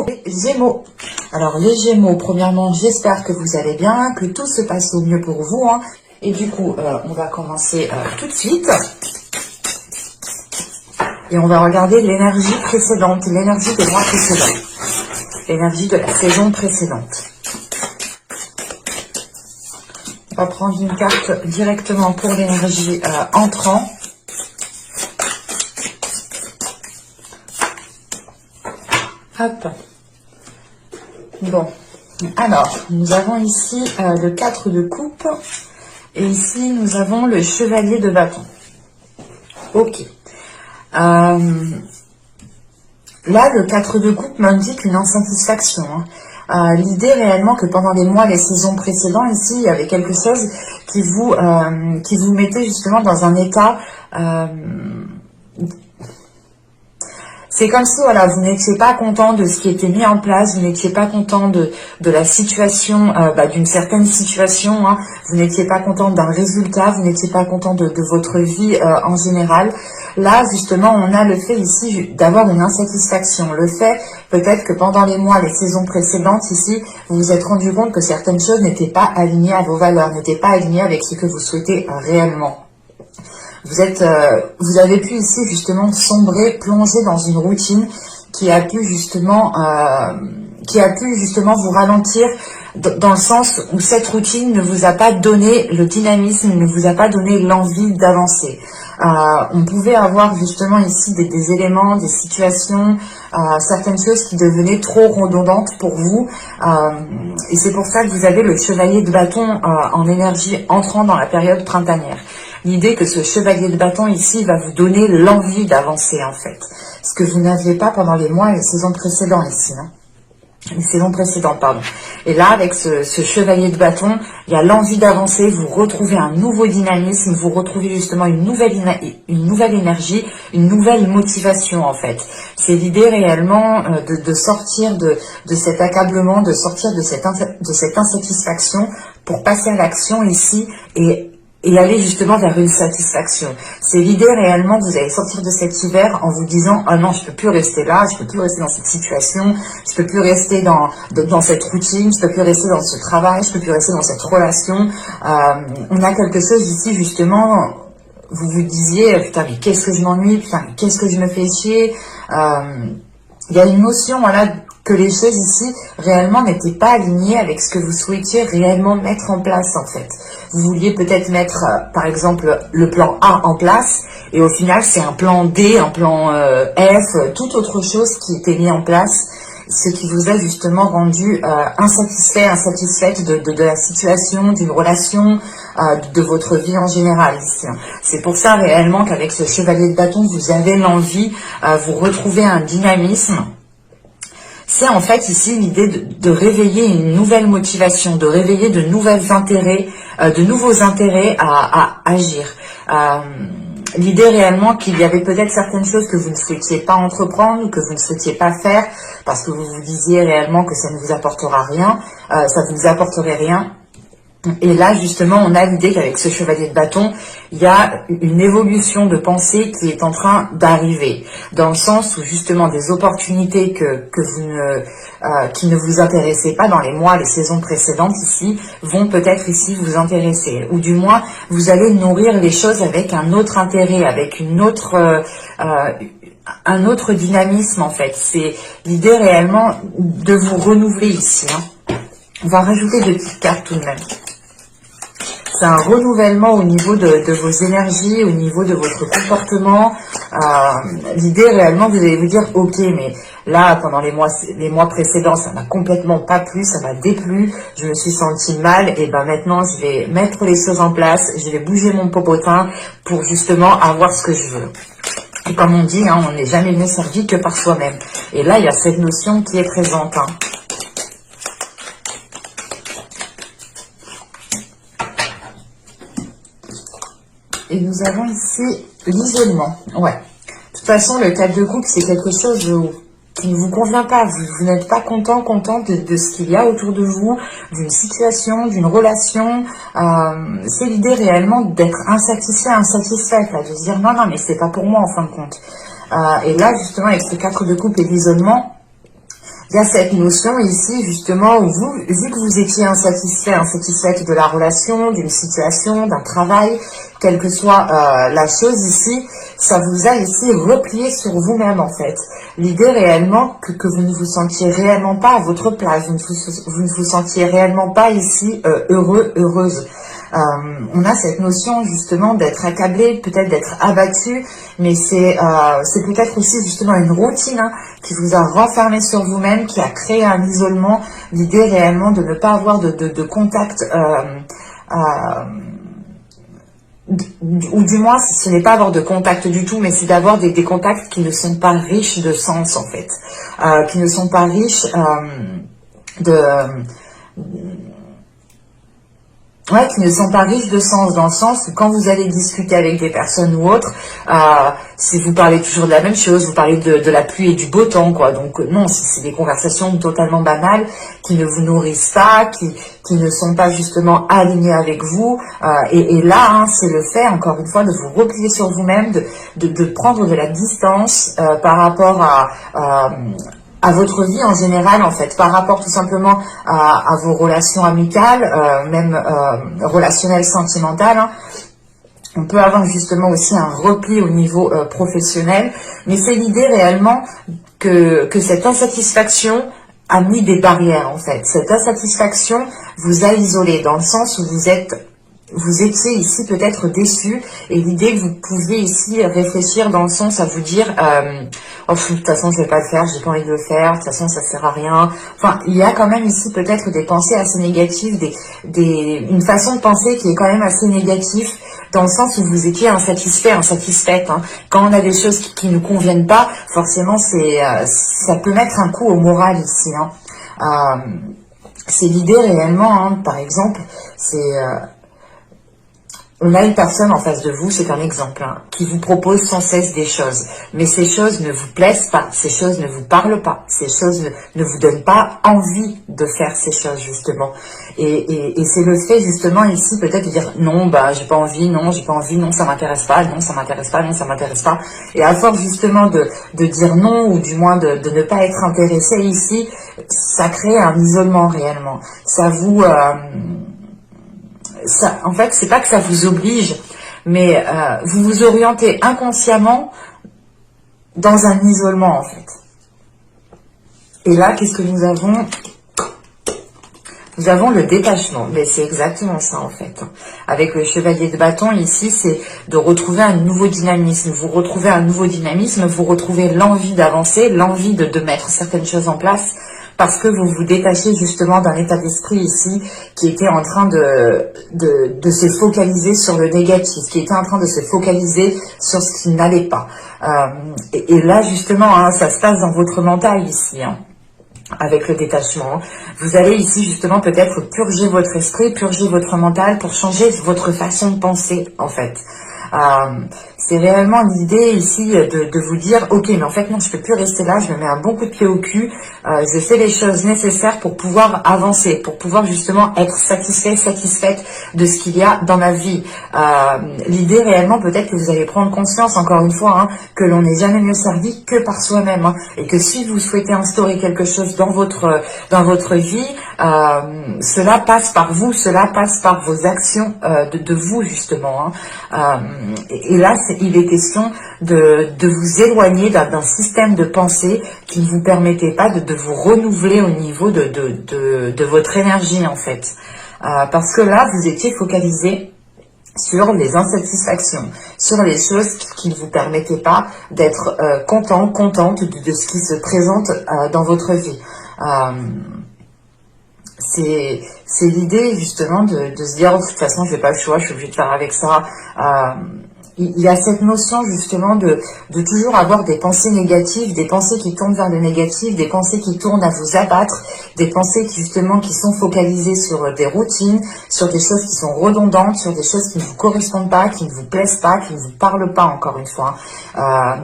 les Gémeaux. Alors les Gémeaux, premièrement, j'espère que vous allez bien, que tout se passe au mieux pour vous. Hein. Et du coup, on va commencer tout de suite. Et on va regarder l'énergie précédente, l'énergie des mois précédents, l'énergie de la saison précédente. On va prendre une carte directement pour l'énergie entrant. Hop. Bon. Alors, nous avons ici le 4 de coupe. Et ici, nous avons le chevalier de bâton. Ok. Là, le 4 de coupe m'indique une insatisfaction. Hein. L'idée réellement que pendant les mois, les saisons précédentes, ici, il y avait quelque chose qui vous mettait justement dans un état... c'est comme si, voilà, vous n'étiez pas content de ce qui était mis en place, vous n'étiez pas content de la situation, d'une certaine situation, hein. Vous n'étiez pas content d'un résultat, vous n'étiez pas content de votre vie en général. Là, justement, on a le fait ici d'avoir une insatisfaction. Le fait, peut-être que pendant les mois, les saisons précédentes, ici, vous vous êtes rendu compte que certaines choses n'étaient pas alignées à vos valeurs, n'étaient pas alignées avec ce que vous souhaitez réellement. Vous avez pu ici justement sombrer, plonger dans une routine qui a pu justement vous ralentir dans le sens où cette routine ne vous a pas donné le dynamisme, ne vous a pas donné l'envie d'avancer. On pouvait avoir justement ici des éléments, des situations, certaines choses qui devenaient trop redondantes pour vous. Et c'est pour ça que vous avez le chevalier de bâton en énergie entrant dans la période printanière. L'idée que ce chevalier de bâton ici va vous donner l'envie d'avancer en fait. Ce que vous n'aviez pas pendant les mois et les saisons précédentes ici. Hein. Les saisons précédentes, pardon. Et là, avec ce chevalier de bâton, il y a l'envie d'avancer, vous retrouvez un nouveau dynamisme, vous retrouvez justement une nouvelle énergie, une nouvelle motivation en fait. C'est l'idée réellement de sortir de cet accablement, de sortir de cette insatisfaction pour passer à l'action ici et aller justement vers une satisfaction. C'est l'idée réellement que vous allez sortir de cet hiver en vous disant « Ah non, je peux plus rester là, je peux plus rester dans cette situation, je peux plus rester dans cette routine, je peux plus rester dans ce travail, je peux plus rester dans cette relation. » On a quelque chose ici justement, vous vous disiez « Putain, mais qu'est-ce que je m'ennuie, putain, mais qu'est-ce que je me fais chier ?» Il y a une notion, voilà, que les choses ici réellement n'étaient pas alignées avec ce que vous souhaitiez réellement mettre en place en fait. Vous vouliez peut-être mettre par exemple le plan A en place et au final c'est un plan D, un plan F, toute autre chose qui était mis en place, ce qui vous a justement rendu insatisfaite de la situation, d'une relation, de votre vie en général ici. C'est pour ça réellement qu'avec ce chevalier de bâton vous avez l'envie, vous retrouvez un dynamisme. C'est en fait ici l'idée de réveiller une nouvelle motivation, de réveiller de nouveaux intérêts à agir. L'idée réellement qu'il y avait peut-être certaines choses que vous ne souhaitiez pas entreprendre ou que vous ne souhaitiez pas faire parce que vous vous disiez réellement que ça ne vous apportera rien, ça ne vous apporterait rien. Et là, justement, on a l'idée qu'avec ce chevalier de bâton, il y a une évolution de pensée qui est en train d'arriver, dans le sens où justement des opportunités qui ne vous intéressaient pas dans les mois, les saisons précédentes ici, vont peut-être ici vous intéresser. Ou du moins, vous allez nourrir les choses avec un autre intérêt, avec un autre dynamisme en fait. C'est l'idée réellement de vous renouveler ici. Hein. On va rajouter 2 petites cartes tout de même. C'est un renouvellement au niveau de vos énergies, au niveau de votre comportement. L'idée réellement, vous allez vous dire, ok, mais là, pendant les mois précédents, ça m'a complètement pas plu, ça m'a déplu, je me suis sentie mal, et ben maintenant, je vais mettre les choses en place, je vais bouger mon popotin pour justement avoir ce que je veux. Et comme on dit, hein, on n'est jamais mieux servi que par soi-même. Et là, il y a cette notion qui est présente. Hein. Et nous avons ici l'isolement. Ouais. De toute façon, le 4 de coupe, c'est quelque chose qui ne vous convient pas. Vous n'êtes pas contente de ce qu'il y a autour de vous, d'une situation, d'une relation. C'est l'idée réellement d'être insatisfaite, là, de se dire non, mais c'est pas pour moi en fin de compte. Et là, justement, avec ce 4 de coupe et l'isolement, il y a cette notion ici, justement, où vous, vu que vous étiez insatisfait, insatisfaite de la relation, d'une situation, d'un travail, quelle que soit la chose ici, ça vous a ici replié sur vous-même, en fait. L'idée réellement que vous ne vous sentiez réellement pas à votre place, vous ne vous sentiez réellement pas ici heureux, heureuse. On a cette notion justement d'être accablé, peut-être d'être abattu, mais c'est peut-être aussi justement une routine qui vous a renfermé sur vous-même, qui a créé un isolement. L'idée réellement de ne pas avoir de contact, ou du moins ce n'est pas avoir de contact du tout, mais c'est d'avoir des contacts qui ne sont pas riches de sens en fait, qui ne sont pas riches de... Ouais, qui ne sont pas riches de sens, dans le sens où quand vous allez discuter avec des personnes ou autres, si vous parlez toujours de la même chose, vous parlez de la pluie et du beau temps, quoi. Donc non, c'est des conversations totalement banales qui ne vous nourrissent pas, qui ne sont pas justement alignées avec vous. Et là, c'est le fait, encore une fois, de vous replier sur vous-même, de prendre de la distance par rapport à votre vie en général, en fait, par rapport tout simplement à vos relations amicales, même relationnelles, sentimentales. On peut avoir justement aussi un repli au niveau professionnel, mais c'est l'idée réellement que cette insatisfaction a mis des barrières, en fait. Cette insatisfaction vous a isolé, dans le sens où vous étiez ici peut-être déçu, et l'idée que vous pouviez ici réfléchir dans le sens à vous dire oh, de toute façon je vais pas le faire, j'ai pas envie de le faire, de toute façon ça sert à rien. Enfin, il y a quand même ici peut-être des pensées assez négatives, une façon de penser qui est quand même assez négative, dans le sens où vous étiez insatisfait, insatisfaite. Quand on a des choses qui nous conviennent pas, forcément ça peut mettre un coup au moral ici. C'est l'idée réellement, par exemple, on a une personne en face de vous, c'est un exemple, qui vous propose sans cesse des choses. Mais ces choses ne vous plaisent pas, ces choses ne vous parlent pas, ces choses ne vous donnent pas envie de faire ces choses, justement. Et c'est le fait, justement, ici, peut-être de dire non, j'ai pas envie, non, ça m'intéresse pas, non, ça m'intéresse pas, non, ça m'intéresse pas. Et à force, justement, de dire non, ou du moins de ne pas être intéressé ici, ça crée un isolement réellement. Ça vous... en fait, c'est pas que ça vous oblige, mais vous vous orientez inconsciemment dans un isolement, en fait. Et là, qu'est-ce que nous avons? Nous avons le détachement, mais c'est exactement ça, en fait. Avec le chevalier de bâton, ici, c'est de retrouver un nouveau dynamisme. Vous retrouvez un nouveau dynamisme, vous retrouvez l'envie d'avancer, l'envie de mettre certaines choses en place, parce que vous vous détachez justement d'un état d'esprit ici qui était en train de se focaliser sur le négatif, qui était en train de se focaliser sur ce qui n'allait pas. Et là, justement, ça se passe dans votre mental ici, avec le détachement. Vous allez ici justement peut-être purger votre esprit, purger votre mental pour changer votre façon de penser, en fait. C'est réellement l'idée ici de vous dire ok, mais en fait non, je peux plus rester là, je me mets un bon coup de pied au cul, je fais les choses nécessaires pour pouvoir avancer, pour pouvoir justement être satisfaite de ce qu'il y a dans ma vie. L'idée réellement, peut-être que vous allez prendre conscience encore une fois que l'on n'est jamais mieux servi que par soi-même, et que si vous souhaitez instaurer quelque chose dans votre vie, cela passe par vous, cela passe par vos actions de vous justement. Et là, il est question de vous éloigner d'un système de pensée qui ne vous permettait pas de vous renouveler au niveau de votre énergie, en fait. Parce que là, vous étiez focalisé sur les insatisfactions, sur les choses qui ne vous permettaient pas d'être contente de ce qui se présente dans votre vie. C'est l'idée justement de se dire oh, de toute façon je n'ai pas le choix, je suis obligée de faire avec ça. Il y a cette notion justement de toujours avoir des pensées négatives, des pensées qui tournent vers le négatif, des pensées qui tournent à vous abattre, des pensées qui justement qui sont focalisées sur des routines, sur des choses qui sont redondantes, sur des choses qui ne vous correspondent pas, qui ne vous plaisent pas, qui ne vous parlent pas, encore une fois.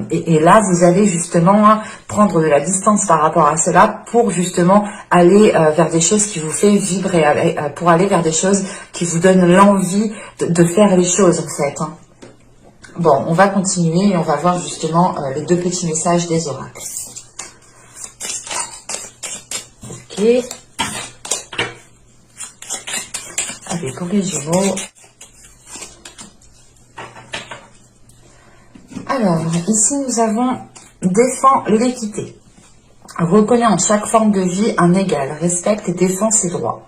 Et là, vous allez justement prendre de la distance par rapport à cela pour justement aller vers des choses qui vous fait vibrer, pour aller vers des choses qui vous donnent l'envie de faire les choses, en fait. Bon, on va continuer et on va voir justement les deux petits messages des oracles. Ok. Allez, pour les Gémeaux. Alors, ici, nous avons défend l'équité. Reconnaît en chaque forme de vie un égal, respecte et défend ses droits.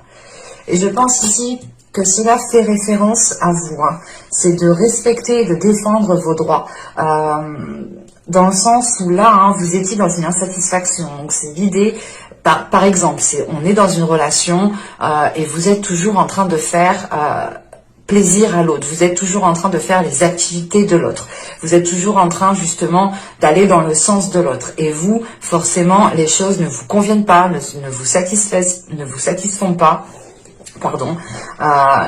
Et je pense ici que cela fait référence à vous. Hein. C'est de respecter et de défendre vos droits. Dans le sens où là, hein, vous étiez dans une insatisfaction. Donc, c'est l'idée, par exemple, on est dans une relation et vous êtes toujours en train de faire plaisir à l'autre. Vous êtes toujours en train de faire les activités de l'autre. Vous êtes toujours en train, justement, d'aller dans le sens de l'autre. Et vous, forcément, les choses ne vous conviennent pas, ne vous satisfont pas. Pardon,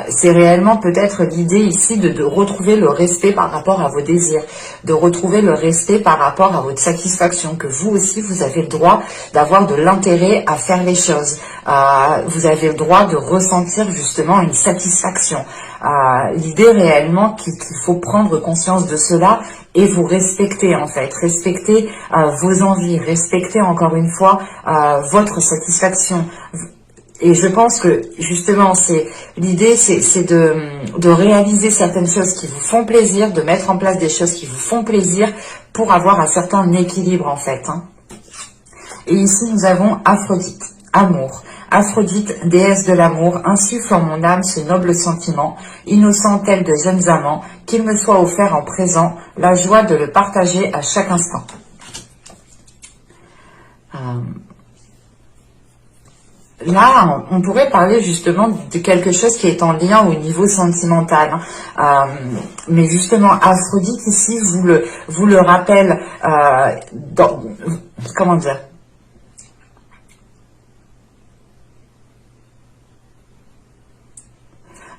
c'est réellement peut-être l'idée ici de retrouver le respect par rapport à vos désirs, de retrouver le respect par rapport à votre satisfaction, que vous aussi, vous avez le droit d'avoir de l'intérêt à faire les choses. Vous avez le droit de ressentir justement une satisfaction. L'idée réellement qu'il faut prendre conscience de cela et vous respecter en fait, respecter vos envies, respecter encore une fois votre satisfaction. Et je pense que justement, l'idée, c'est de réaliser certaines choses qui vous font plaisir, de mettre en place des choses qui vous font plaisir pour avoir un certain équilibre en fait. Hein. Et ici, nous avons Aphrodite, amour. Aphrodite, déesse de l'amour, insuffle en mon âme ce noble sentiment, innocent tel de jeunes amants, qu'il me soit offert en présent, la joie de le partager à chaque instant. Là, on pourrait parler justement de quelque chose qui est en lien au niveau sentimental. Mais justement, Aphrodite ici vous le rappelle comment dire,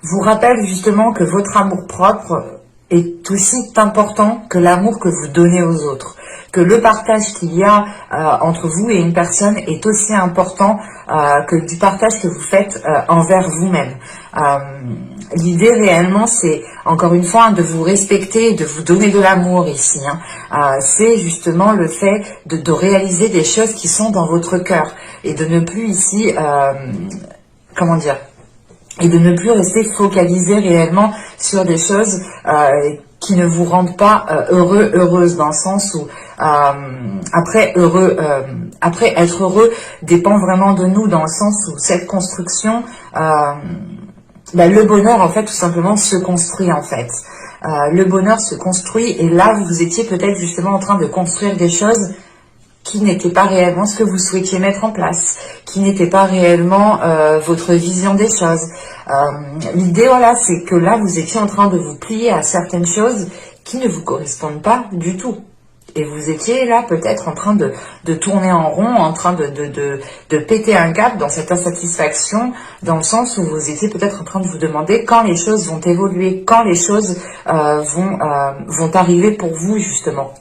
vous rappelle justement que votre amour propre est aussi important que l'amour que vous donnez aux autres. Que le partage qu'il y a entre vous et une personne est aussi important que du partage que vous faites envers vous-même. L'idée réellement, c'est encore une fois de vous respecter et de vous donner de l'amour ici. Hein. C'est justement le fait de réaliser des choses qui sont dans votre cœur et de ne plus ici, comment dire, et de ne plus rester focalisé réellement sur des choses qui ne vous rendent pas heureuse, dans le sens où après être heureux dépend vraiment de nous, dans le sens où cette construction, le bonheur en fait tout simplement se construit en fait. Le bonheur se construit et là vous étiez peut-être justement en train de construire des choses qui n'était pas réellement ce que vous souhaitiez mettre en place, qui n'était pas réellement votre vision des choses. L'idée, voilà, c'est que là, vous étiez en train de vous plier à certaines choses qui ne vous correspondent pas du tout. Et vous étiez là peut-être en train de tourner en rond, en train de péter un cap dans cette insatisfaction, dans le sens où vous étiez peut-être en train de vous demander quand les choses vont évoluer, quand les choses vont arriver pour vous, justement.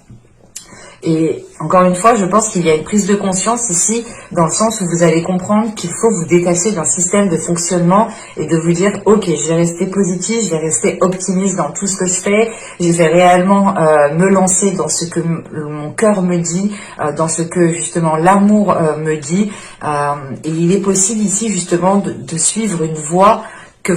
Et encore une fois, je pense qu'il y a une prise de conscience ici, dans le sens où vous allez comprendre qu'il faut vous détacher d'un système de fonctionnement et de vous dire, ok, je vais rester positif, je vais rester optimiste dans tout ce que je fais, je vais réellement me lancer dans ce que mon cœur me dit, dans ce que justement l'amour me dit. Et il est possible ici justement de suivre une voie que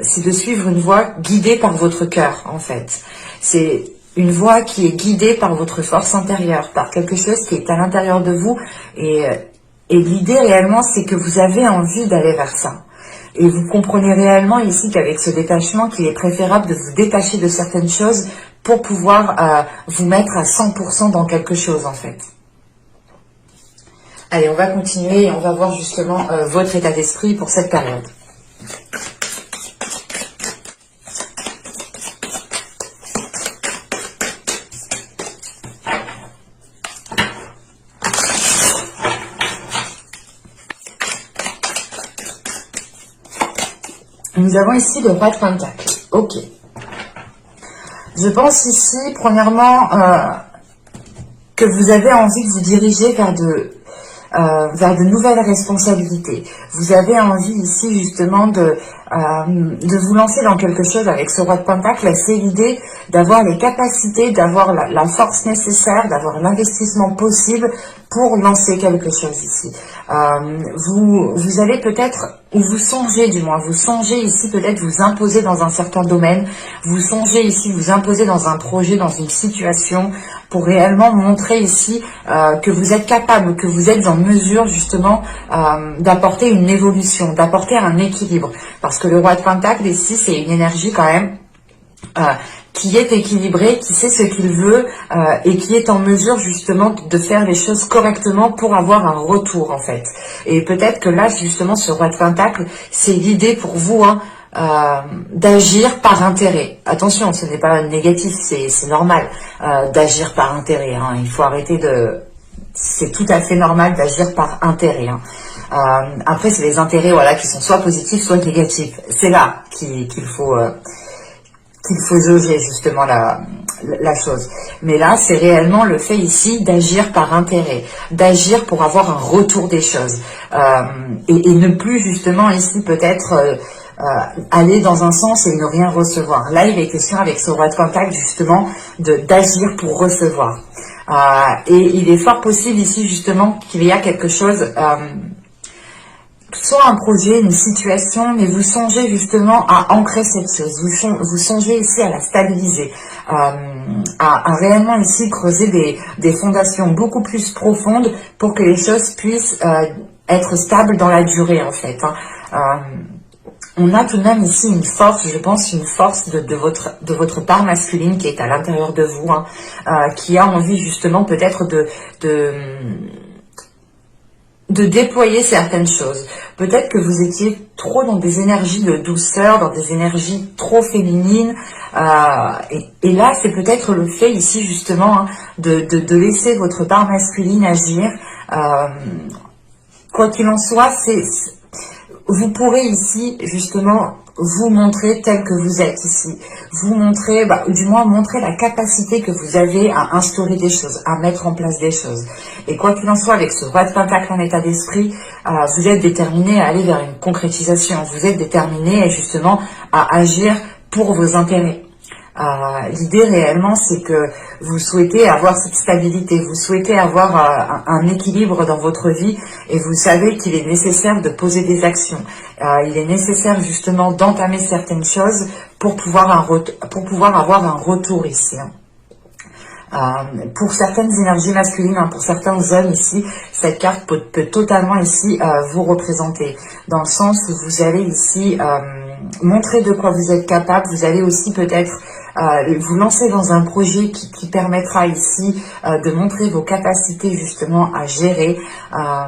c'est de suivre une voie guidée par votre cœur, en fait. C'est une voie qui est guidée par votre force intérieure, par quelque chose qui est à l'intérieur de vous. Et l'idée réellement, c'est que vous avez envie d'aller vers ça. Et vous comprenez réellement ici qu'avec ce détachement, qu'il est préférable de vous détacher de certaines choses pour pouvoir vous mettre à 100% dans quelque chose, en fait. Allez, on va continuer et on va voir justement votre état d'esprit pour cette période. Nous avons ici le roi de Pentacle. Ok. Je pense ici, premièrement, que vous avez envie de vous diriger vers de nouvelles responsabilités. Vous avez envie ici, justement, de vous lancer dans quelque chose avec ce roi de Pentacle, c'est l'idée d'avoir les capacités, d'avoir la force nécessaire, d'avoir l'investissement possible pour lancer quelque chose ici. Vous allez peut-être, ou vous songez du moins, vous songez ici peut-être vous imposer dans un certain domaine, vous songez ici vous imposer dans un projet, dans une situation, pour réellement montrer ici que vous êtes capable, que vous êtes en mesure justement d'apporter une évolution, d'apporter un équilibre. Parce que le roi de Pentacle ici, c'est une énergie quand même qui est équilibré, qui sait ce qu'il veut et qui est en mesure justement de faire les choses correctement pour avoir un retour en fait. Et peut-être que là justement ce roi de Pentacle, c'est l'idée pour vous d'agir par intérêt. Attention, ce n'est pas négatif, c'est normal d'agir par intérêt. Hein. Il faut arrêter de... C'est tout à fait normal d'agir par intérêt. Hein. Après, c'est les intérêts voilà, qui sont soit positifs, soit négatifs. C'est là qu'il faut jauger justement la chose. Mais là, c'est réellement le fait ici d'agir par intérêt, d'agir pour avoir un retour des choses. Et ne plus justement ici peut-être aller dans un sens et ne rien recevoir. Là, il est question avec ce roi de Pentacle justement d'agir pour recevoir. Et il est fort possible ici justement qu'il y a quelque chose... soit un projet, une situation, mais vous songez justement à ancrer cette chose, vous songez ici à la stabiliser, à réellement ici creuser des fondations beaucoup plus profondes pour que les choses puissent être stables dans la durée en fait. On a tout de même ici une force, je pense, une force de votre part masculine qui est à l'intérieur de vous, qui a envie justement peut-être de déployer certaines choses. Peut-être que vous étiez trop dans des énergies de douceur, dans des énergies trop féminines. Et là, c'est peut-être le fait ici, justement, de laisser votre part masculine agir. Quoi qu'il en soit, vous pourrez ici, justement, vous montrer tel que vous êtes ici. Vous montrer, du moins montrer la capacité que vous avez à instaurer des choses, à mettre en place des choses. Et quoi qu'il en soit, avec ce roi de Pentacle en état d'esprit, vous êtes déterminé à aller vers une concrétisation. Vous êtes déterminé justement à agir pour vos intérêts. L'idée réellement, c'est que vous souhaitez avoir cette stabilité, vous souhaitez avoir un équilibre dans votre vie et vous savez qu'il est nécessaire de poser des actions. Il est nécessaire justement d'entamer certaines choses pour pouvoir avoir un retour ici. Pour certaines énergies masculines, pour certains hommes ici, cette carte peut totalement ici vous représenter, dans le sens où vous allez ici montrer de quoi vous êtes capable. Vous allez aussi peut-être vous lancer dans un projet qui permettra ici de montrer vos capacités justement à gérer.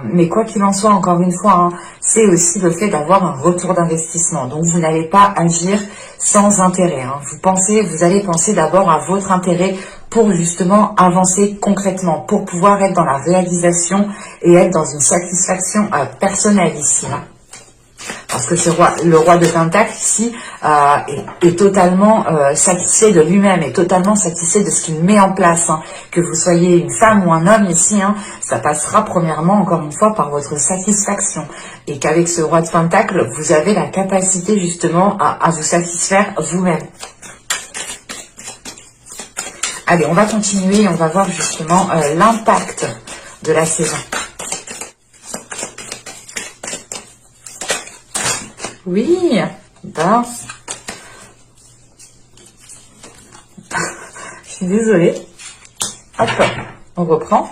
Mais quoi qu'il en soit, encore une fois, c'est aussi le fait d'avoir un retour d'investissement. Donc vous n'allez pas agir sans intérêt. Vous allez penser d'abord à votre intérêt pour justement avancer concrètement, pour pouvoir être dans la réalisation et être dans une satisfaction personnelle ici. Parce que le roi de Pentacle ici est totalement satisfait de lui-même, est totalement satisfait de ce qu'il met en place. Que vous soyez une femme ou un homme ici, ça passera premièrement, encore une fois, par votre satisfaction. Et qu'avec ce roi de Pentacle, vous avez la capacité justement à vous satisfaire vous-même. Allez, on va continuer, on va voir justement l'impact de la saison. Oui, ben, je suis désolée. Hop, on reprend.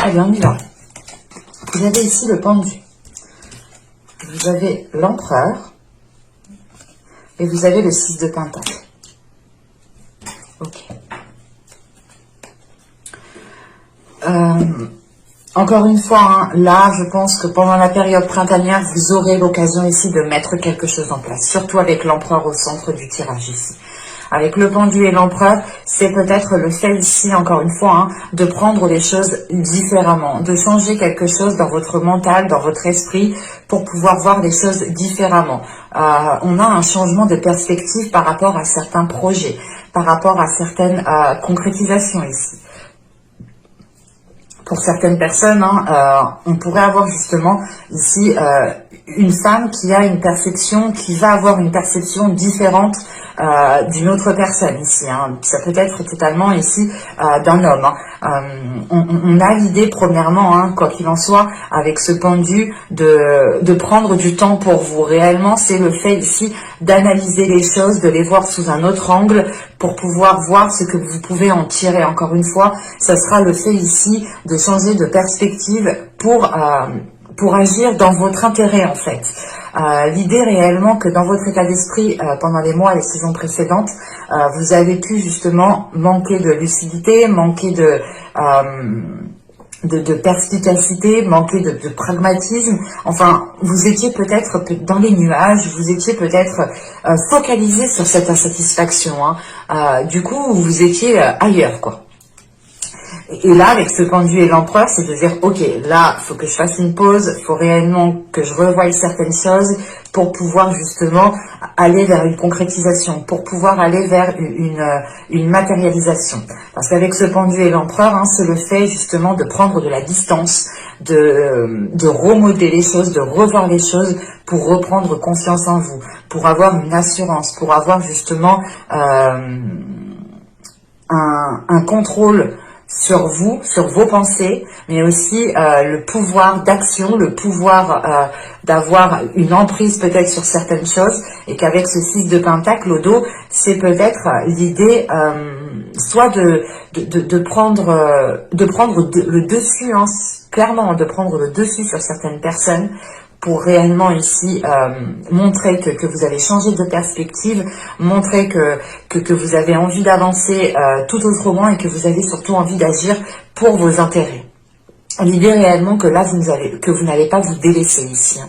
Allez, on y va. Vous avez ici le pendu. Vous avez l'empereur. Et vous avez le 6 de pentacle. Ok. Encore une fois, là, je pense que pendant la période printanière, vous aurez l'occasion ici de mettre quelque chose en place. Surtout avec l'empereur au centre du tirage ici. Avec le pendu et l'empereur, c'est peut-être le fait ici, encore une fois, hein, de prendre les choses différemment, de changer quelque chose dans votre mental, dans votre esprit, pour pouvoir voir les choses différemment. On a un changement de perspective par rapport à certains projets, par rapport à certaines concrétisations ici. Pour certaines personnes, hein, on pourrait avoir justement ici une femme qui a une perception, qui va avoir une perception différente d'une autre personne ici. Hein. Ça peut être totalement ici d'un homme. Hein. On a l'idée premièrement, hein, quoi qu'il en soit, avec ce pendu, de prendre du temps pour vous. Réellement, c'est le fait ici d'analyser les choses, de les voir sous un autre angle pour pouvoir voir ce que vous pouvez en tirer. Encore une fois, ça sera le fait ici de changer de perspective pour agir dans votre intérêt en fait. L'idée réellement que dans votre état d'esprit, pendant les mois et les saisons précédentes, vous avez pu justement manquer de lucidité, manquer de perspicacité, manquer de pragmatisme. Enfin, vous étiez peut-être dans les nuages, vous étiez peut-être focalisé sur cette insatisfaction. Hein. Du coup, vous étiez ailleurs, quoi. Et là, avec ce pendu et l'empereur, c'est de dire, ok, là, il faut que je fasse une pause, il faut réellement que je revoie certaines choses pour pouvoir justement aller vers une concrétisation, pour pouvoir aller vers une matérialisation. Parce qu'avec ce pendu et l'empereur, hein, c'est le fait justement de prendre de la distance, de remodeler les choses, de revoir les choses pour reprendre confiance en vous, pour avoir une assurance, pour avoir justement un contrôle sur vous, sur vos pensées, mais aussi le pouvoir d'action, le pouvoir d'avoir une emprise peut-être sur certaines choses, et qu'avec ce 6 de pentacle au dos, c'est peut-être l'idée soit de prendre le dessus, hein, clairement de prendre le dessus sur certaines personnes, pour réellement ici montrer que vous avez changé de perspective, montrer que vous avez envie d'avancer tout autrement et que vous avez surtout envie d'agir pour vos intérêts. L'idée réellement que là, vous n'allez pas vous délaisser ici.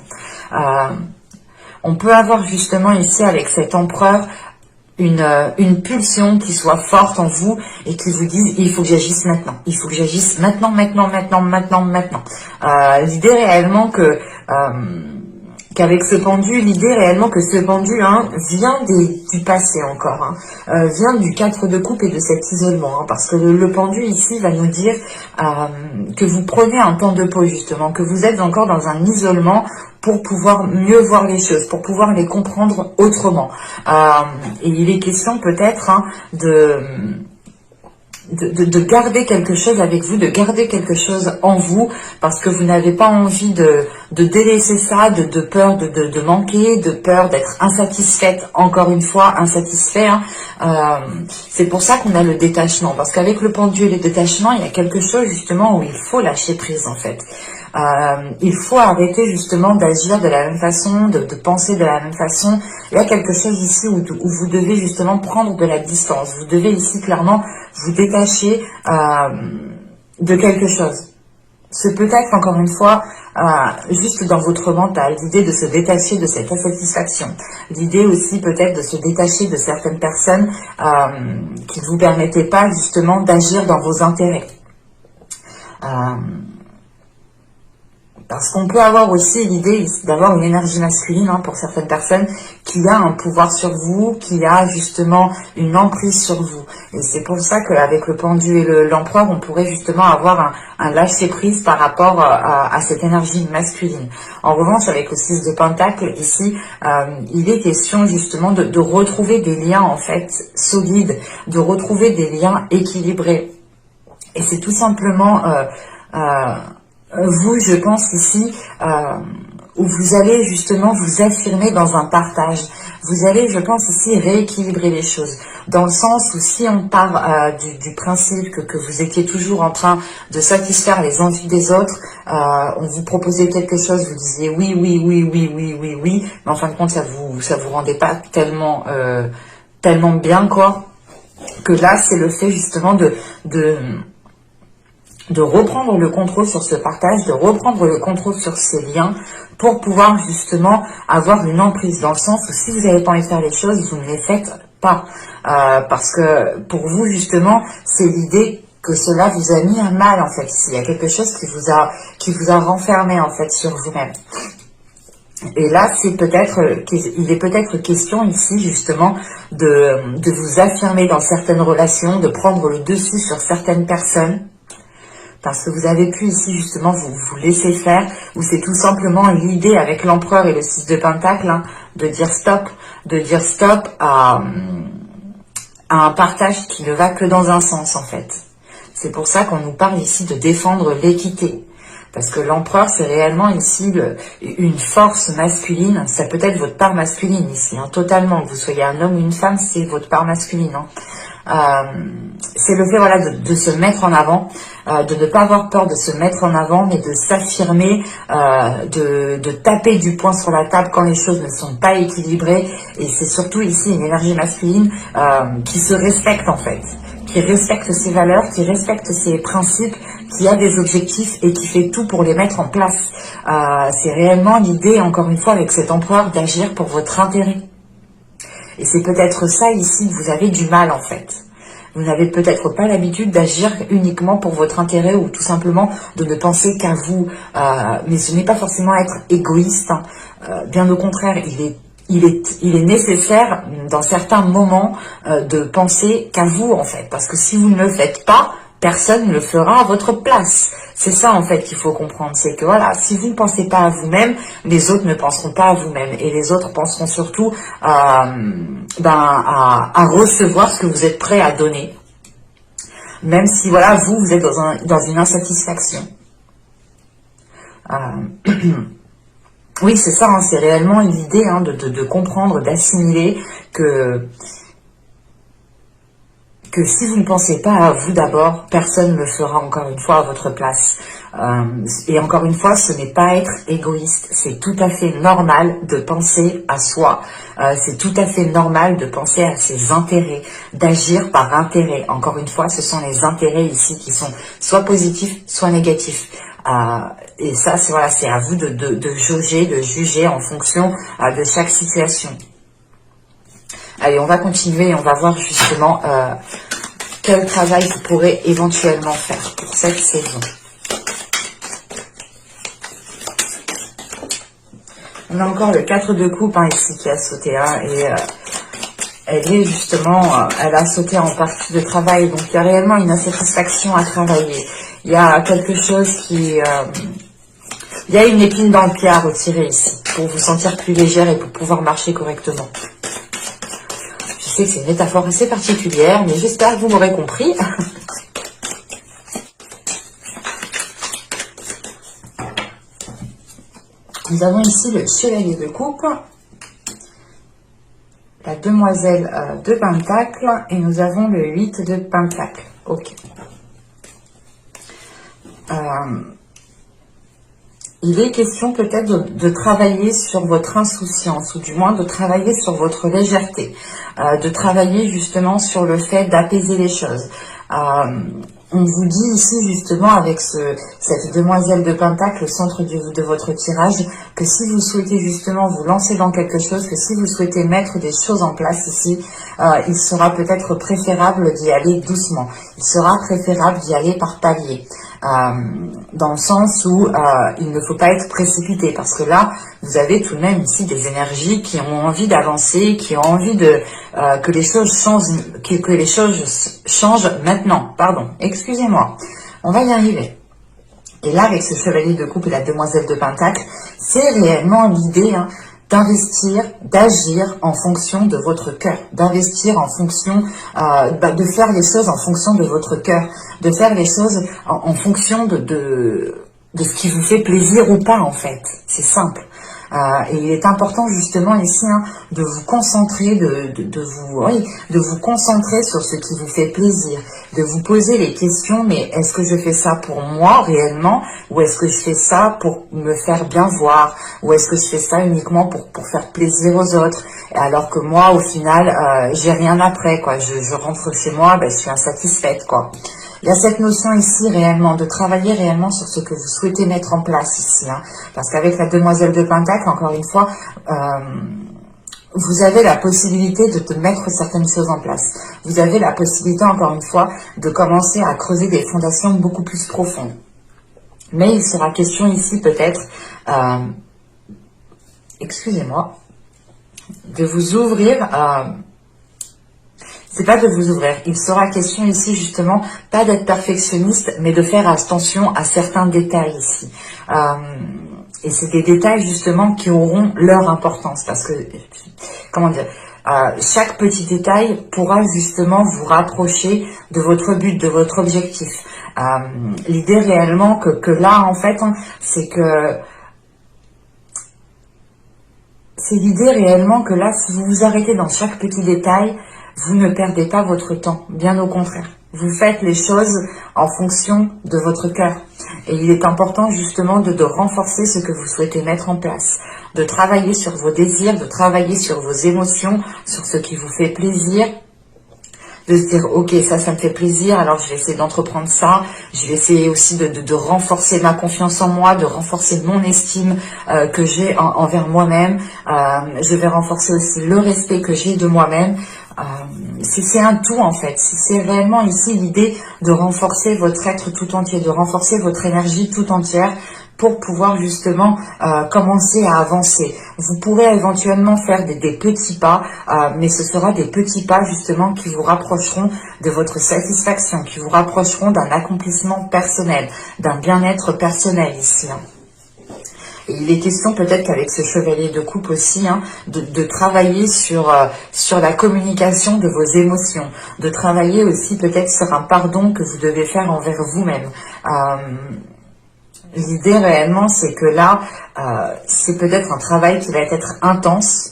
On peut avoir justement ici avec cet empereur une pulsion qui soit forte en vous et qui vous dise il faut que j'agisse maintenant, il faut que j'agisse maintenant. L'idée réellement qu'avec ce pendu, l'idée réellement que ce pendu vient du passé encore, vient du 4 de coupe et de cet isolement, parce que le pendu ici va nous dire que vous prenez un temps de pause justement, que vous êtes encore dans un isolement pour pouvoir mieux voir les choses, pour pouvoir les comprendre autrement. Et il est question peut-être de garder quelque chose avec vous, de garder quelque chose en vous, parce que vous n'avez pas envie de délaisser ça, de peur de manquer, de peur d'être insatisfaite, encore une fois, insatisfait. C'est pour ça qu'on a le détachement, parce qu'avec le pendule et le détachement, il y a quelque chose justement où il faut lâcher prise en fait. Il faut arrêter justement d'agir de la même façon, de penser de la même façon. Il y a quelque chose ici où vous devez justement prendre de la distance. Vous devez ici clairement vous détacher de quelque chose. C'est peut-être encore une fois juste dans votre mental, l'idée de se détacher de cette insatisfaction. L'idée aussi peut-être de se détacher de certaines personnes qui ne vous permettaient pas justement d'agir dans vos intérêts. Parce qu'on peut avoir aussi l'idée d'avoir une énergie masculine pour certaines personnes qui a un pouvoir sur vous, qui a justement une emprise sur vous. Et c'est pour ça qu'avec le pendu et l'empereur, on pourrait justement avoir un lâcher-prise par rapport à cette énergie masculine. En revanche, avec le 6 de pentacle, ici, il est question justement de retrouver des liens en fait solides, de retrouver des liens équilibrés. Et c'est tout simplement... vous, je pense ici, où vous allez justement vous affirmer dans un partage. Vous allez, je pense ici, rééquilibrer les choses. Dans le sens où si on part du principe que vous étiez toujours en train de satisfaire les envies des autres, on vous proposait quelque chose, vous disiez oui, mais en fin de compte, ça vous rendait pas tellement bien, quoi. Que là, c'est le fait justement de reprendre le contrôle sur ce partage, de reprendre le contrôle sur ces liens pour pouvoir justement avoir une emprise, dans le sens où si vous n'avez pas envie de faire les choses, vous ne les faites pas. Parce que pour vous, justement, c'est l'idée que cela vous a mis un mal, en fait. Il y a quelque chose qui vous a renfermé, en fait, sur vous-même. Et là, il est peut-être question ici, justement, de vous affirmer dans certaines relations, de prendre le dessus sur certaines personnes, parce que vous avez pu ici, justement, vous laisser faire, ou c'est tout simplement l'idée avec l'empereur et le 6 de Pentacle, hein, de dire stop à un partage qui ne va que dans un sens, en fait. C'est pour ça qu'on nous parle ici de défendre l'équité. Parce que l'empereur, c'est réellement ici une force masculine. Ça peut être votre part masculine ici, hein, totalement. Que vous soyez un homme ou une femme, c'est votre part masculine. Hein. C'est le fait, voilà, de se mettre en avant, de ne pas avoir peur de se mettre en avant, mais de s'affirmer, de taper du poing sur la table quand les choses ne sont pas équilibrées. Et c'est surtout ici une énergie masculine qui se respecte, en fait, qui respecte ses valeurs, qui respecte ses principes, qui a des objectifs et qui fait tout pour les mettre en place. C'est réellement l'idée, encore une fois, avec cet empereur, d'agir pour votre intérêt. Et c'est peut-être ça ici que vous avez du mal, en fait. Vous n'avez peut-être pas l'habitude d'agir uniquement pour votre intérêt ou tout simplement de ne penser qu'à vous. Mais ce n'est pas forcément être égoïste. Hein. Bien au contraire, il est nécessaire dans certains moments de penser qu'à vous, en fait. Parce que si vous ne le faites pas, personne ne le fera à votre place. C'est ça, en fait, qu'il faut comprendre. C'est que, voilà, si vous ne pensez pas à vous-même, les autres ne penseront pas à vous-même. Et les autres penseront surtout à recevoir ce que vous êtes prêt à donner. Même si, voilà, vous êtes dans une insatisfaction. Oui, c'est ça, hein, c'est réellement l'idée, hein, de comprendre, d'assimiler que si vous ne pensez pas à vous d'abord, personne ne le fera encore une fois à votre place. Et encore une fois, ce n'est pas être égoïste. C'est tout à fait normal de penser à soi. C'est tout à fait normal de penser à ses intérêts, d'agir par intérêt. Encore une fois, ce sont les intérêts ici qui sont soit positifs, soit négatifs. Et ça, c'est à vous de jauger, de juger en fonction de chaque situation. Allez, on va continuer et on va voir justement quel travail vous pourrez éventuellement faire pour cette saison. On a encore le 4 de coupe hein, ici qui a sauté. Hein, et elle a sauté en partie de travail. Donc il y a réellement une insatisfaction à travailler. Il y a quelque chose qui... il y a une épine dans le pied à retirer ici pour vous sentir plus légère et pour pouvoir marcher correctement. Je sais que c'est une métaphore assez particulière, mais j'espère que vous m'aurez compris. Nous avons ici le chevalier de coupe, la demoiselle de pentacle, et nous avons le 8 de pentacle. Ok. Il est question peut-être de travailler sur votre insouciance, ou du moins de travailler sur votre légèreté, de travailler justement sur le fait d'apaiser les choses. On vous dit ici justement avec cette demoiselle de pentacle au centre de votre tirage que si vous souhaitez justement vous lancer dans quelque chose, que si vous souhaitez mettre des choses en place ici, il sera peut-être préférable d'y aller doucement. Il sera préférable d'y aller par paliers. Dans le sens où il ne faut pas être précipité parce que là, vous avez tout de même ici des énergies qui ont envie d'avancer, qui ont envie que les choses changent, que les choses changent maintenant. Pardon, excusez-moi. On va y arriver. Et là, avec ce chevalier de coupe et la demoiselle de pentacle, c'est réellement l'idée d'investir, d'agir en fonction de votre cœur, d'investir en fonction, de faire les choses en fonction de votre cœur, de faire les choses en fonction de ce qui vous fait plaisir ou pas en fait. C'est simple. Et il est important justement ici de vous concentrer, de vous concentrer sur ce qui vous fait plaisir, de vous poser les questions, mais est-ce que je fais ça pour moi réellement, ou est-ce que je fais ça pour me faire bien voir, ou est-ce que je fais ça uniquement pour faire plaisir aux autres, alors que moi au final j'ai rien après quoi, je rentre chez moi, je suis insatisfaite quoi. Il y a cette notion ici réellement, de travailler réellement sur ce que vous souhaitez mettre en place ici. Parce qu'avec la demoiselle de pentacle, encore une fois, vous avez la possibilité de mettre certaines choses en place. Vous avez la possibilité, encore une fois, de commencer à creuser des fondations beaucoup plus profondes. Mais il sera question ici peut-être, excusez-moi, de vous ouvrir, c'est pas de vous ouvrir, il sera question ici justement, pas d'être perfectionniste, mais de faire attention à certains détails ici. Et c'est des détails justement qui auront leur importance, parce que, comment dire, chaque petit détail pourra justement vous rapprocher de votre but, de votre objectif. L'idée réellement que là, en fait, hein, c'est que c'est l'idée réellement que là, si vous vous arrêtez dans chaque petit détail, vous ne perdez pas votre temps, bien au contraire. Vous faites les choses en fonction de votre cœur. Et il est important justement de renforcer ce que vous souhaitez mettre en place, de travailler sur vos désirs, de travailler sur vos émotions, sur ce qui vous fait plaisir, de se dire ok, ça me fait plaisir, alors je vais essayer d'entreprendre ça, je vais essayer aussi de renforcer ma confiance en moi, de renforcer mon estime que j'ai envers moi-même, je vais renforcer aussi le respect que j'ai de moi-même. C'est un tout en fait, c'est réellement ici l'idée de renforcer votre être tout entier, de renforcer votre énergie tout entière pour pouvoir justement commencer à avancer. Vous pourrez éventuellement faire des petits pas, mais ce sera des petits pas justement qui vous rapprocheront de votre satisfaction, qui vous rapprocheront d'un accomplissement personnel, d'un bien-être personnel ici. Hein. Et il est question peut-être qu'avec ce chevalier de coupe aussi, hein, de travailler sur la communication de vos émotions, de travailler aussi peut-être sur un pardon que vous devez faire envers vous-même. L'idée réellement, c'est que là, c'est peut-être un travail qui va être intense,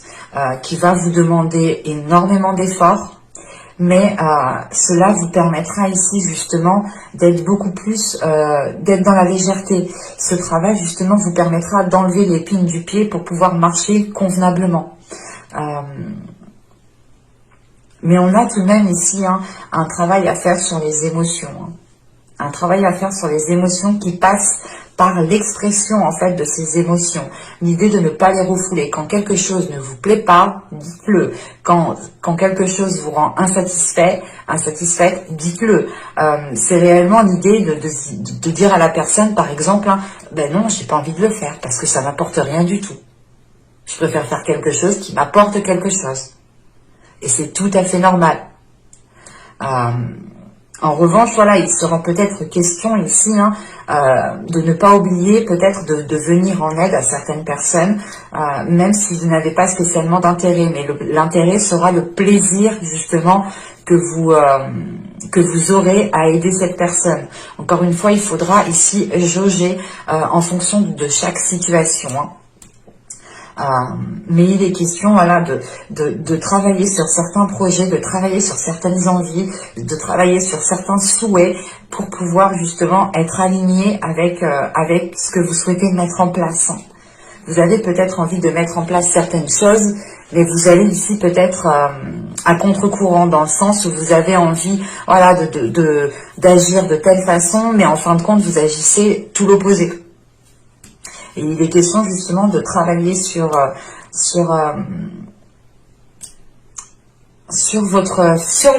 qui va vous demander énormément d'efforts, mais cela vous permettra ici justement d'être beaucoup plus, d'être dans la légèreté. Ce travail justement vous permettra d'enlever l'épine du pied pour pouvoir marcher convenablement. Mais on a tout de même ici hein, un travail à faire sur les émotions. Hein. Un travail à faire sur les émotions qui passent par l'expression en fait de ces émotions. L'idée de ne pas les refouler. Quand quelque chose ne vous plaît pas, dites-le. Quand quelque chose vous rend insatisfaite, dites-le. C'est réellement l'idée de dire à la personne, par exemple, hein, ben non, j'ai pas envie de le faire parce que ça m'apporte rien du tout. Je préfère faire quelque chose qui m'apporte quelque chose. Et c'est tout à fait normal. En revanche, voilà, il sera peut-être question ici hein, de ne pas oublier peut-être de venir en aide à certaines personnes, même si vous n'avez pas spécialement d'intérêt. Mais l'intérêt sera le plaisir justement que vous aurez à aider cette personne. Encore une fois, il faudra ici jauger en fonction de chaque situation. Hein. Mais il est question voilà, de travailler sur certains projets, de travailler sur certaines envies, de travailler sur certains souhaits pour pouvoir justement être aligné avec ce que vous souhaitez mettre en place. Vous avez peut-être envie de mettre en place certaines choses, mais vous allez ici peut-être à contre-courant dans le sens où vous avez envie voilà, d'agir de telle façon, mais en fin de compte vous agissez tout l'opposé. Et il est question justement de travailler sur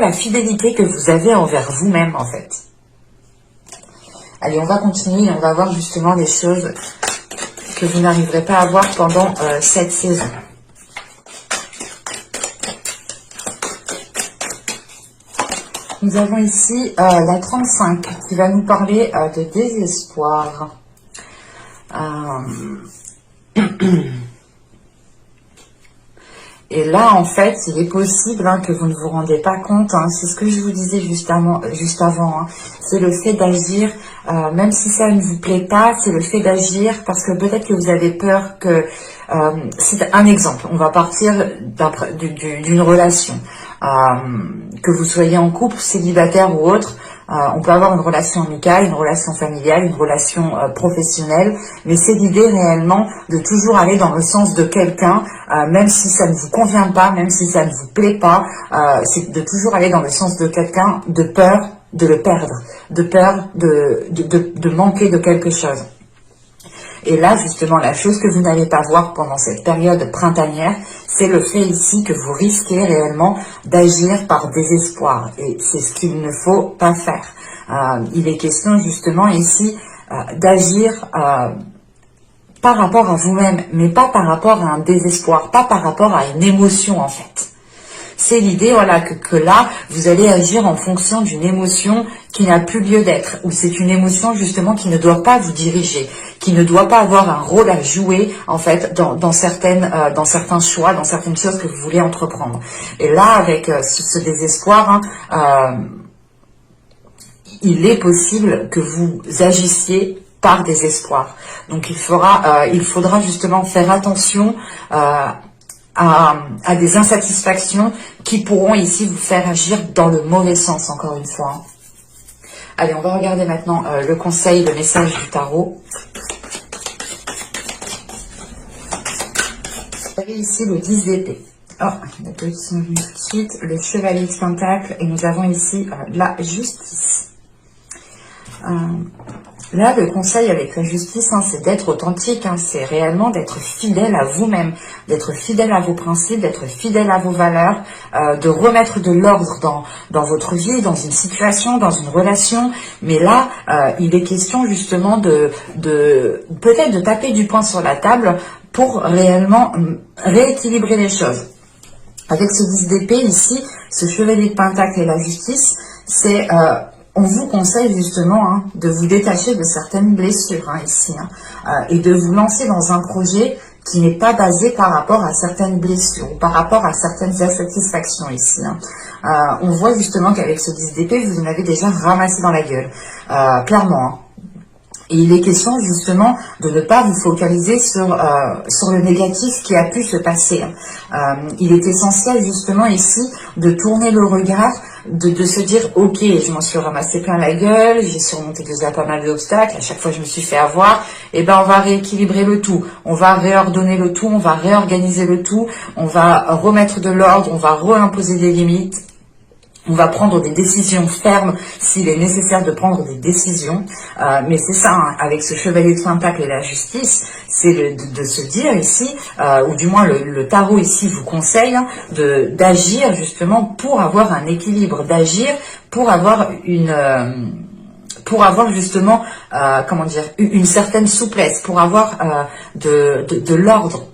la fidélité que vous avez envers vous-même en fait. Allez, on va continuer et on va voir justement les choses que vous n'arriverez pas à voir pendant cette saison. Nous avons ici la 35 qui va nous parler de désespoir. Et là, en fait, il est possible hein, que vous ne vous rendez pas compte. Hein, c'est ce que je vous disais juste avant. Hein, c'est le fait d'agir, même si ça ne vous plaît pas, c'est le fait d'agir parce que peut-être que vous avez peur que... c'est un exemple. On va partir d'une relation. Que vous soyez en couple, célibataire ou autre. On peut avoir une relation amicale, une relation familiale, une relation professionnelle, mais c'est l'idée réellement de toujours aller dans le sens de quelqu'un, même si ça ne vous convient pas, même si ça ne vous plaît pas, c'est de toujours aller dans le sens de quelqu'un de peur de le perdre, de peur de manquer de quelque chose. Et là, justement, la chose que vous n'allez pas voir pendant cette période printanière, c'est le fait ici que vous risquez réellement d'agir par désespoir. Et c'est ce qu'il ne faut pas faire. Il est question justement ici d'agir par rapport à vous-même, mais pas par rapport à un désespoir, pas par rapport à une émotion en fait. C'est l'idée, voilà, que là, vous allez agir en fonction d'une émotion qui n'a plus lieu d'être, ou c'est une émotion justement qui ne doit pas vous diriger, qui ne doit pas avoir un rôle à jouer en fait dans certains choix, dans certaines choses que vous voulez entreprendre. Et là, avec ce désespoir, il est possible que vous agissiez par désespoir. Donc il faudra justement faire attention à des insatisfactions qui pourront ici vous faire agir dans le mauvais sens, encore une fois. Allez, on va regarder maintenant le conseil, le message du tarot. Vous avez ici le 10 d'épée. Oh, la position tout de suite, le chevalier de pentacle, et nous avons ici la justice. Là, le conseil avec la justice, c'est d'être authentique, c'est réellement d'être fidèle à vous-même, d'être fidèle à vos principes, d'être fidèle à vos valeurs, de remettre de l'ordre dans votre vie, dans une situation, dans une relation. Mais là, il est question justement de peut-être de taper du poing sur la table pour réellement rééquilibrer les choses. Avec ce 10 d'épée ici, ce chevalier de pentacle et la justice, c'est... on vous conseille justement de vous détacher de certaines blessures ici et de vous lancer dans un projet qui n'est pas basé par rapport à certaines blessures ou par rapport à certaines insatisfactions ici. On voit justement qu'avec ce 10 d'épée, vous en avez déjà ramassé dans la gueule, clairement. Et il est question justement de ne pas vous focaliser sur le négatif qui a pu se passer. Il est essentiel justement ici de tourner le regard, de se dire ok, je m'en suis ramassé plein la gueule, j'ai surmonté déjà pas mal d'obstacles, à chaque fois je me suis fait avoir, et ben on va rééquilibrer le tout, on va réordonner le tout, on va réorganiser le tout, on va remettre de l'ordre, on va réimposer des limites. On va prendre des décisions fermes s'il est nécessaire de prendre des décisions. Mais c'est ça, avec ce chevalier de pentacle et la justice, c'est de se dire ici, ou du moins le tarot ici vous conseille d'agir justement pour avoir un équilibre, d'agir pour avoir justement, une certaine souplesse, pour avoir de l'ordre,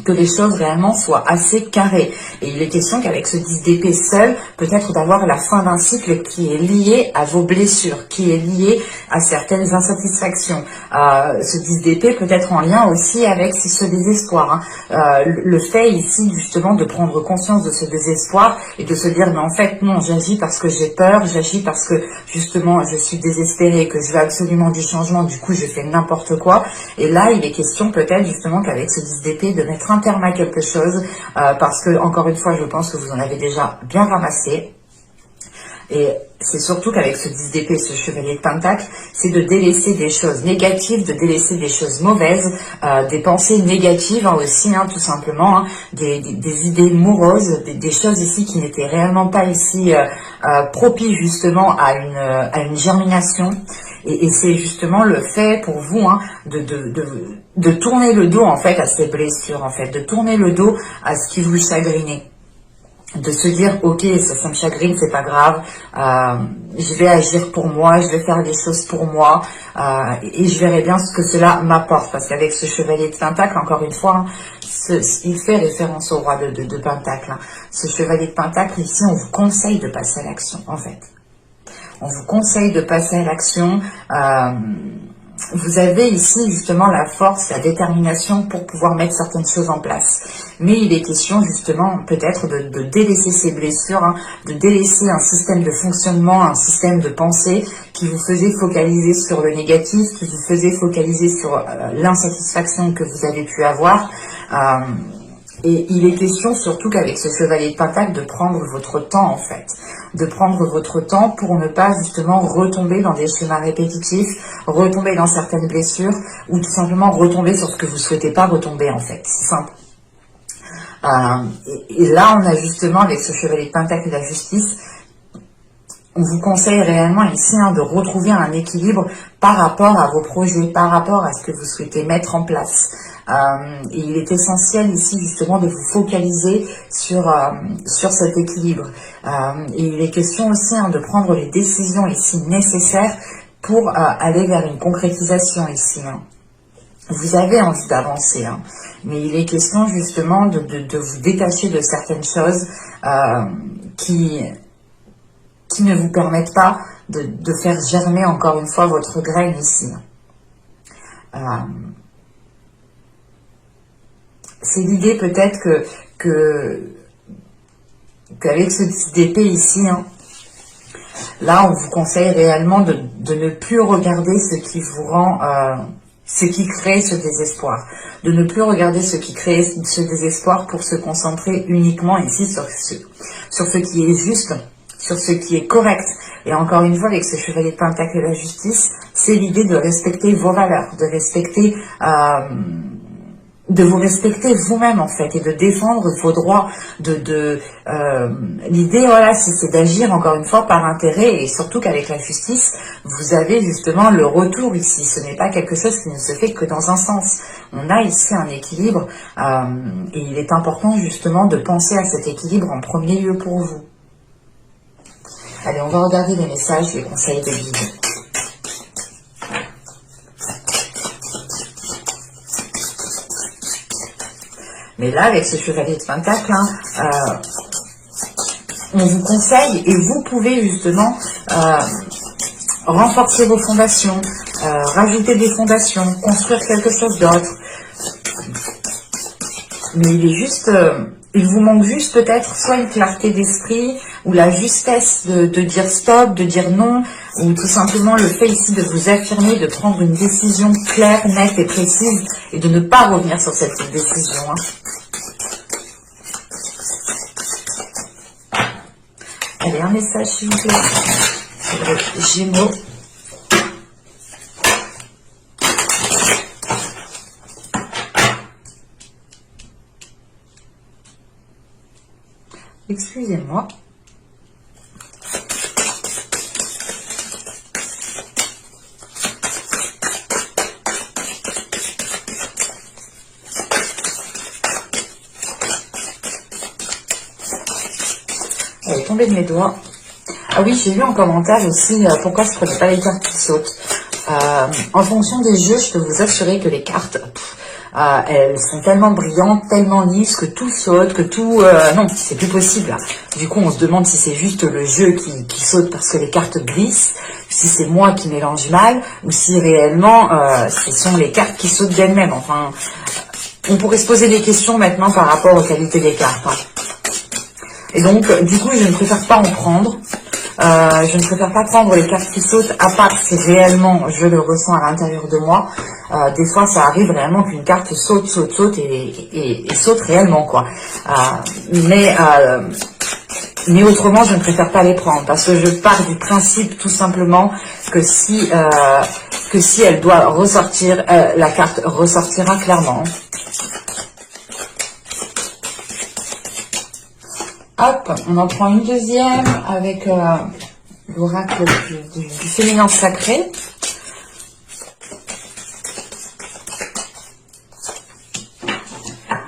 que les choses réellement soient assez carrées. Et il est question qu'avec ce 10 d'épée seul, peut-être d'avoir la fin d'un cycle qui est lié à vos blessures, qui est lié à certaines insatisfactions. Ce 10 d'épée peut être en lien aussi avec ce désespoir. Le fait ici justement de prendre conscience de ce désespoir et de se dire mais en fait non, j'agis parce que j'ai peur, j'agis parce que justement je suis désespérée, que je veux absolument du changement, du coup je fais n'importe quoi. Et là il est question peut-être justement qu'avec ce 10 d'épée de mettre un terme à quelque chose, parce que encore une fois je pense que vous en avez déjà bien ramassé. Et c'est surtout qu'avec ce 10 d'épée, ce chevalier de pentacle, c'est de délaisser des choses négatives, de délaisser des choses mauvaises, des pensées négatives aussi, tout simplement, des idées moroses, des choses ici qui n'étaient réellement pas ici propices justement à une germination. Et c'est justement le fait pour vous de tourner le dos en fait à ces blessures, en fait, de tourner le dos à ce qui vous chagrinait. De se dire ok, ça me chagrine, c'est pas grave, je vais agir pour moi, je vais faire des choses pour moi, et je verrai bien ce que cela m'apporte, parce qu'avec ce chevalier de pentacle, encore une fois, il fait référence au roi de pentacle. Ce chevalier de pentacle ici, on vous conseille de passer à l'action, en fait. On vous conseille de passer à l'action. Vous avez ici justement la force, la détermination pour pouvoir mettre certaines choses en place. Mais il est question justement peut-être de délaisser ces blessures, de délaisser un système de fonctionnement, un système de pensée qui vous faisait focaliser sur le négatif, qui vous faisait focaliser sur l'insatisfaction que vous avez pu avoir. Et il est question surtout qu'avec ce chevalier de pentacle de prendre votre temps en fait, de prendre votre temps pour ne pas justement retomber dans des schémas répétitifs, retomber dans certaines blessures ou tout simplement retomber sur ce que vous ne souhaitez pas retomber en fait, c'est simple. Et là on a justement avec ce chevalier de pentacle et la justice on vous conseille réellement ici de retrouver un équilibre par rapport à vos projets, par rapport à ce que vous souhaitez mettre en place. Et il est essentiel ici justement de vous focaliser sur cet équilibre. Et il est question aussi de prendre les décisions ici nécessaires pour aller vers une concrétisation ici. Vous avez envie d'avancer, mais il est question justement de vous détacher de certaines choses qui ne vous permettent pas de faire germer encore une fois votre graine ici. C'est l'idée peut-être qu'avec ce 10 d'épée ici, là on vous conseille réellement de ne plus regarder ce qui vous rend, ce qui crée ce désespoir. De ne plus regarder ce qui crée ce désespoir pour se concentrer uniquement ici sur ce qui est juste, sur ce qui est correct. Et encore une fois, avec ce chevalier de pentacle et la justice, c'est l'idée de respecter vos valeurs, de vous respecter vous-même en fait et de défendre vos droits. L'idée, voilà, c'est d'agir encore une fois par intérêt et surtout qu'avec la justice, vous avez justement le retour ici. Ce n'est pas quelque chose qui ne se fait que dans un sens. On a ici un équilibre et il est important justement de penser à cet équilibre en premier lieu pour vous. Allez, on va regarder les messages, les conseils de guide. Mais là, avec ce chevalier de pentacle, on vous conseille et vous pouvez justement renforcer vos fondations, rajouter des fondations, construire quelque chose d'autre. Mais il est juste, il vous manque juste peut-être soit une clarté d'esprit ou la justesse de dire stop, de dire non, ou tout simplement le fait ici de vous affirmer, de prendre une décision claire, nette et précise et de ne pas revenir sur cette décision. Allez, un message s'il vous plaît. Gémeaux. Excusez-moi. Elle est tombée de mes doigts. Ah oui, j'ai vu en commentaire aussi pourquoi je ne prenais pas les cartes qui sautent. En fonction des jeux, je peux vous assurer que les cartes, elles sont tellement brillantes, tellement lisses, que tout saute, que tout... non, c'est plus possible. Là. Du coup, on se demande si c'est juste le jeu qui saute parce que les cartes glissent, si c'est moi qui mélange mal, ou si réellement ce sont les cartes qui sautent d'elles-mêmes. Enfin, on pourrait se poser des questions maintenant par rapport aux qualités des cartes. Et donc, du coup, je ne préfère pas en prendre. Je ne préfère pas prendre les cartes qui sautent, à part si réellement je le ressens à l'intérieur de moi. Des fois, ça arrive réellement qu'une carte saute et saute réellement, quoi. Mais autrement, je ne préfère pas les prendre parce que je pars du principe tout simplement que si elle doit ressortir, la carte ressortira clairement. Hop, on en prend une deuxième avec l'oracle du féminin sacré.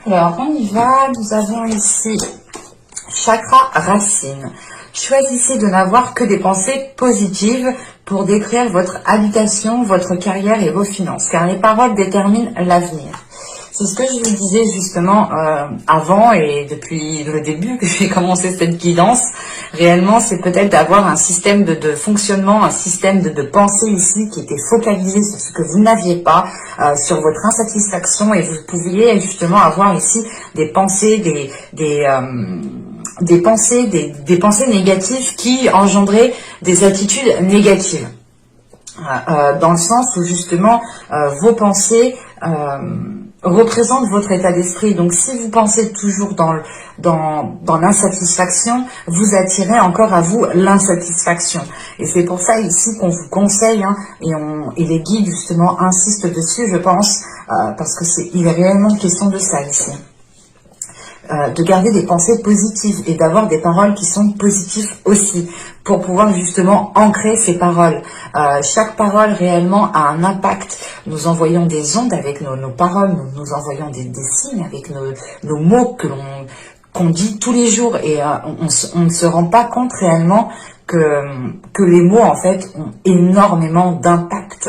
Alors, on y va. Nous avons ici chakra racine. Choisissez de n'avoir que des pensées positives pour décrire votre habitation, votre carrière et vos finances, car les paroles déterminent l'avenir. C'est ce que je vous disais justement avant et depuis le début que j'ai commencé cette guidance. Réellement, c'est peut-être d'avoir un système de fonctionnement, un système de pensée ici qui était focalisé sur ce que vous n'aviez pas, sur votre insatisfaction, et vous pouviez justement avoir ici des pensées, des pensées négatives qui engendraient des attitudes négatives. Dans le sens où justement vos pensées représente votre état d'esprit. Donc, si vous pensez toujours dans l'insatisfaction, vous attirez encore à vous l'insatisfaction. Et c'est pour ça ici qu'on vous conseille, et les guides justement insistent dessus, je pense, parce que il est réellement question de ça ici. de garder des pensées positives et d'avoir des paroles qui sont positives aussi, pour pouvoir justement ancrer ces paroles. Chaque parole réellement a un impact. Nous envoyons des ondes avec nos paroles, nous envoyons des signes avec nos mots qu'on dit tous les jours, et on ne se rend pas compte réellement que les mots en fait ont énormément d'impact.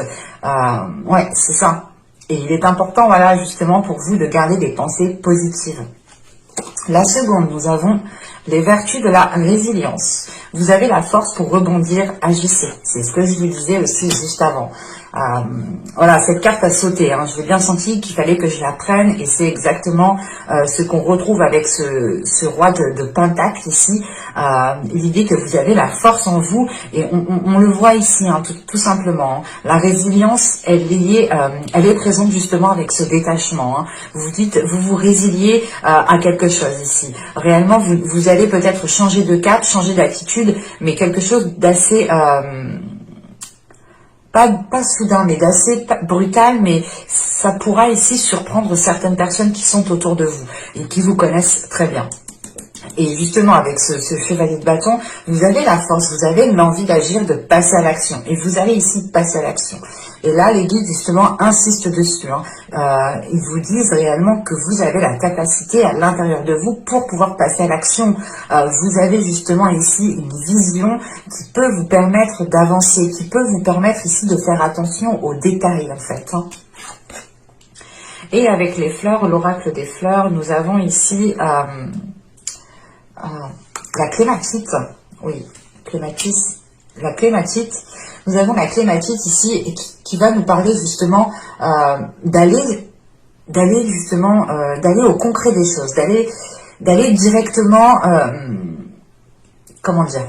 Ouais, c'est ça. Et il est important, voilà, justement pour vous de garder des pensées positives. La seconde, nous avons les vertus de la résilience. Vous avez la force pour rebondir, agissez. C'est ce que je vous disais aussi juste avant. Voilà, cette carte a sauté. Hein. Je l'ai bien senti qu'il fallait que je la prenne, et c'est exactement ce qu'on retrouve avec ce roi de Pentacle ici. L'idée que vous avez la force en vous, et on le voit ici, hein, tout simplement. Hein. La résilience, elle est présente justement avec ce détachement. Hein. Vous vous résiliez à quelque chose ici. Réellement, vous allez peut-être changer de cap, changer d'attitude, mais quelque chose d'assez... pas soudain, mais d'assez brutal, mais ça pourra ici surprendre certaines personnes qui sont autour de vous et qui vous connaissent très bien. Et justement, avec ce chevalier de bâton, vous avez la force, vous avez l'envie d'agir, de passer à l'action. Et vous allez ici passer à l'action. Et là, les guides, justement, insistent dessus. Hein. Ils vous disent réellement que vous avez la capacité à l'intérieur de vous pour pouvoir passer à l'action. Vous avez justement ici une vision qui peut vous permettre d'avancer, qui peut vous permettre ici de faire attention aux détails, en fait. Hein. Et avec les fleurs, l'oracle des fleurs, nous avons ici... la clématite, oui, la clématite, nous avons la clématite ici qui va nous parler justement d'aller au concret des choses, d'aller directement, comment dire,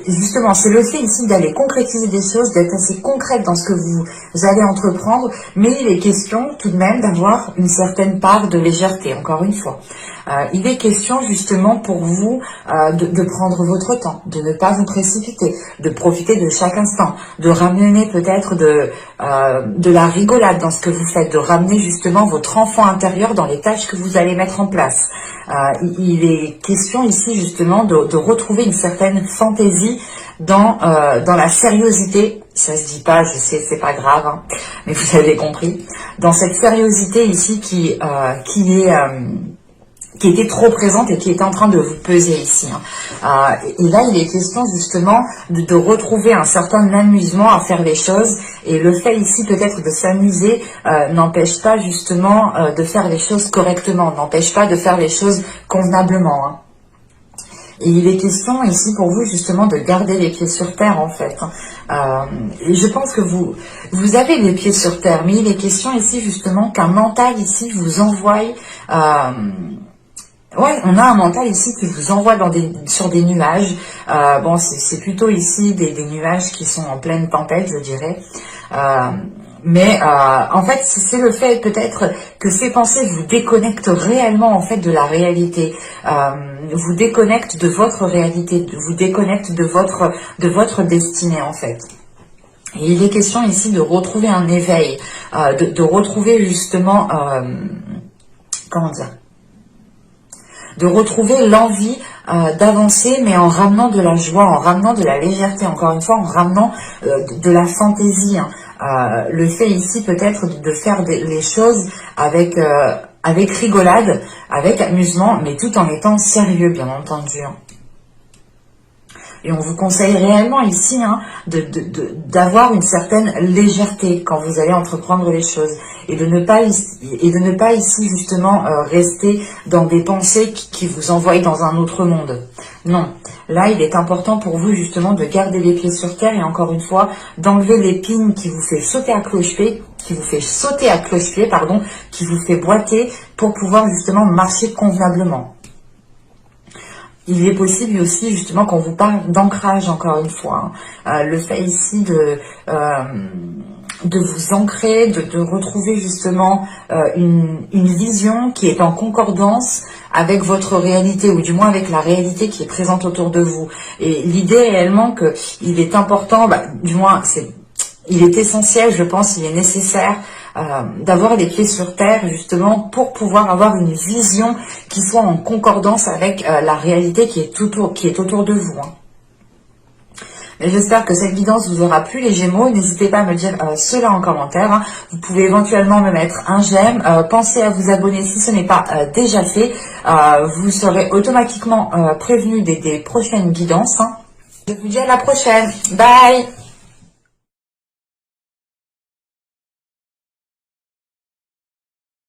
justement, c'est le fait ici d'aller concrétiser des choses, d'être assez concrète dans ce que vous allez entreprendre, mais il est question tout de même d'avoir une certaine part de légèreté, encore une fois. Il est question justement pour vous de prendre votre temps, de ne pas vous précipiter, de profiter de chaque instant, de ramener peut-être de la rigolade dans ce que vous faites, de ramener justement votre enfant intérieur dans les tâches que vous allez mettre en place. Il est question ici justement de retrouver une certaine fantaisie dans la sériosité. Ça se dit pas, je sais, c'est pas grave, hein, mais vous avez compris. Dans cette sériosité ici qui était trop présente et qui était en train de vous peser ici. Hein. Et là, il est question justement de retrouver un certain amusement à faire les choses. Et le fait ici peut-être de s'amuser n'empêche pas justement de faire les choses correctement, n'empêche pas de faire les choses convenablement. Hein. Et il est question ici pour vous justement de garder les pieds sur terre en fait. Et je pense que vous avez les pieds sur terre, mais il est question ici justement qu'un mental ici vous envoie... Ouais, on a un mental ici qui vous envoie sur des nuages. Bon, c'est plutôt ici des nuages qui sont en pleine tempête, je dirais. Mais en fait, c'est le fait peut-être que ces pensées vous déconnectent réellement en fait de la réalité, vous déconnectent de votre réalité, vous déconnectent de votre destinée en fait. Et il est question ici de retrouver un éveil, de retrouver justement, comment dire, de retrouver l'envie d'avancer, mais en ramenant de la joie, en ramenant de la légèreté, encore une fois, en ramenant de la fantaisie. Hein. Le fait ici peut-être de faire les choses avec rigolade, avec amusement, mais tout en étant sérieux, bien entendu. Hein. Et on vous conseille réellement ici hein, d'avoir une certaine légèreté quand vous allez entreprendre les choses et de ne pas ici justement rester dans des pensées qui vous envoient dans un autre monde. Non, là il est important pour vous justement de garder les pieds sur terre et encore une fois d'enlever l'épine qui vous fait sauter à cloche-pied, qui vous fait boiter pour pouvoir justement marcher convenablement. Il est possible aussi, justement, qu'on vous parle d'ancrage, encore une fois. Hein. Le fait ici de vous ancrer, de retrouver justement une vision qui est en concordance avec votre réalité, ou du moins avec la réalité qui est présente autour de vous. Et l'idée réellement qu'il est important, du moins, il est essentiel, je pense, il est nécessaire d'avoir les pieds sur terre justement pour pouvoir avoir une vision qui soit en concordance avec la réalité qui est autour de vous. Hein. Mais j'espère que cette guidance vous aura plu les Gémeaux. N'hésitez pas à me dire cela en commentaire. Hein. Vous pouvez éventuellement me mettre un j'aime. Pensez à vous abonner si ce n'est pas déjà fait. Vous serez automatiquement prévenu des prochaines guidances. Hein. Je vous dis à la prochaine. Bye!